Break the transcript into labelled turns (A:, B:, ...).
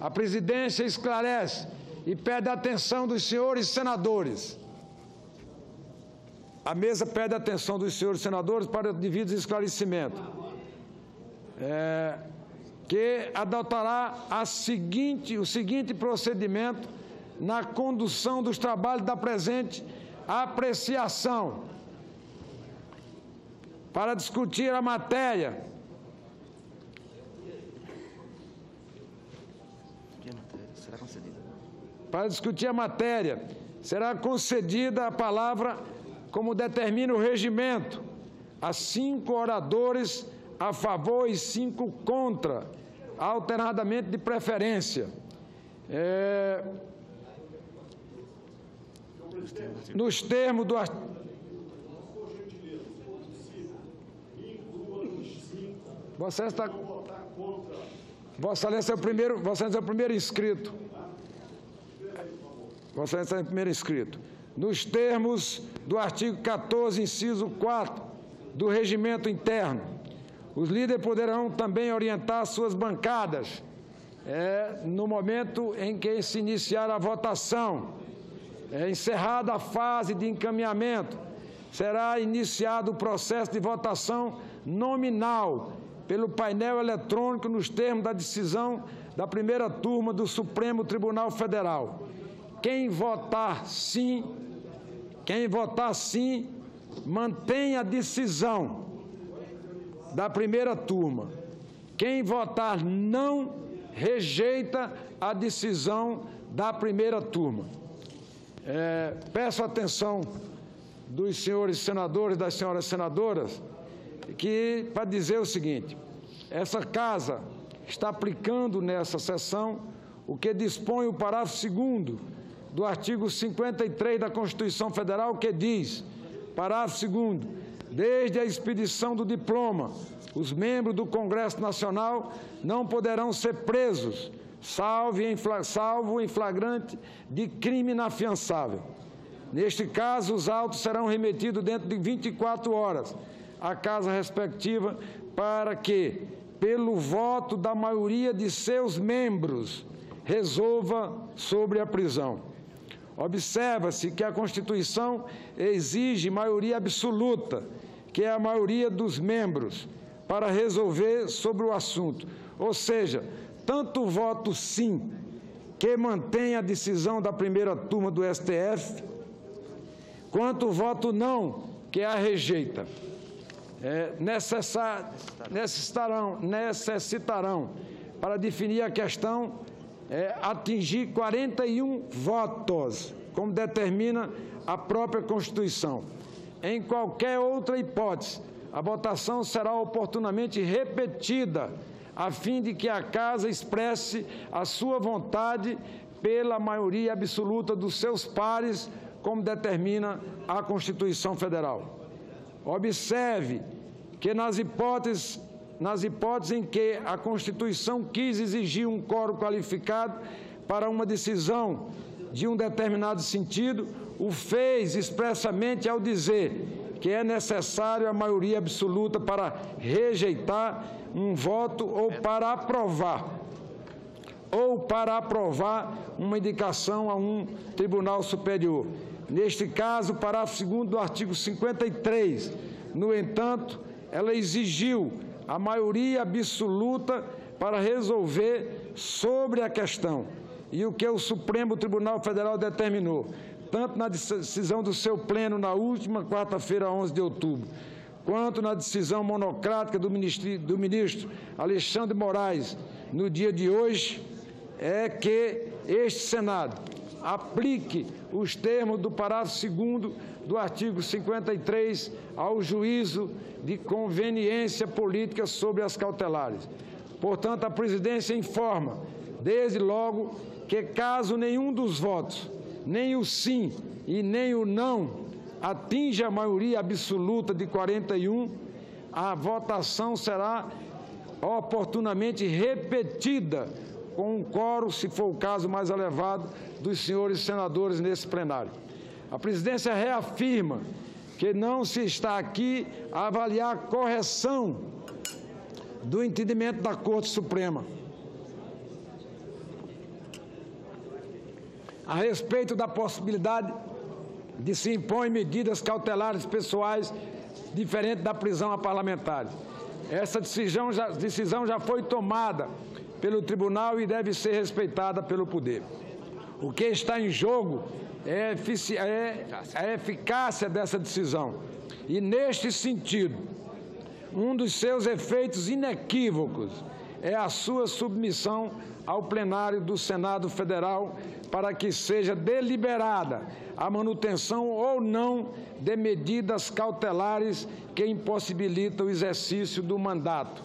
A: A presidência esclarece e pede a atenção dos senhores senadores. A mesa pede a atenção dos senhores senadores para o devido esclarecimento. Que adotará o seguinte procedimento na condução dos trabalhos da presente apreciação. Para discutir a matéria, será concedida a palavra, como determina o regimento, a 5 oradores a favor e 5 contra, alternadamente de preferência. Nos termos do artigo... Vossa Excelência é o primeiro inscrito. Vossa Excelência é o primeiro inscrito. Nos termos do artigo 14, inciso 4 do Regimento Interno, os líderes poderão também orientar suas bancadas no momento em que se iniciar a votação. Encerrada a fase de encaminhamento, será iniciado o processo de votação nominal pelo painel eletrônico nos termos da decisão da primeira turma do Supremo Tribunal Federal. Quem votar sim, mantém a decisão da primeira turma. Quem votar não, rejeita a decisão da primeira turma. Peço a atenção dos senhores senadores, das senhoras senadoras, para dizer o seguinte: essa Casa está aplicando nessa sessão o que dispõe o parágrafo 2º do artigo 53 da Constituição Federal, que diz, parágrafo 2º, desde a expedição do diploma, os membros do Congresso Nacional não poderão ser presos, salvo em flagrante de crime inafiançável. Neste caso, os autos serão remetidos dentro de 24 horas à casa respectiva para que, pelo voto da maioria de seus membros, resolva sobre a prisão. Observa-se que a Constituição exige maioria absoluta, que é a maioria dos membros, para resolver sobre o assunto. Ou seja, tanto o voto sim, que mantém a decisão da primeira turma do STF, quanto o voto não, que a rejeita. Necessitarão, para definir a questão, atingir 41 votos, como determina a própria Constituição. Em qualquer outra hipótese, a votação será oportunamente repetida, a fim de que a Casa expresse a sua vontade pela maioria absoluta dos seus pares, como determina a Constituição Federal. Observe que nas hipóteses em que a Constituição quis exigir um quórum qualificado para uma decisão de um determinado sentido, o fez expressamente ao dizer que é necessário a maioria absoluta para rejeitar um voto ou para aprovar uma indicação a um tribunal superior. Neste caso, o parágrafo 2º do artigo 53, no entanto, ela exigiu a maioria absoluta para resolver sobre a questão, e o que o Supremo Tribunal Federal determinou, tanto na decisão do seu pleno na última quarta-feira, 11 de outubro, quanto na decisão monocrática do ministro Alexandre Moraes, no dia de hoje, é que este Senado aplique os termos do parágrafo 2º do artigo 53 ao juízo de conveniência política sobre as cautelares. Portanto, a presidência informa, desde logo, que caso nenhum dos votos, nem o sim e nem o não, atinja a maioria absoluta de 41, a votação será oportunamente repetida com um quórum, se for o caso mais elevado, dos senhores senadores nesse plenário. A presidência reafirma que não se está aqui a avaliar a correção do entendimento da Corte Suprema. a respeito da possibilidade de se impor medidas cautelares pessoais diferentes da prisão a parlamentares. Essa decisão já foi tomada pelo Tribunal e deve ser respeitada pelo Poder. O que está em jogo é a eficácia dessa decisão. E, neste sentido, um dos seus efeitos inequívocos é a sua submissão ao plenário do Senado Federal para que seja deliberada a manutenção ou não de medidas cautelares que impossibilitam o exercício do mandato.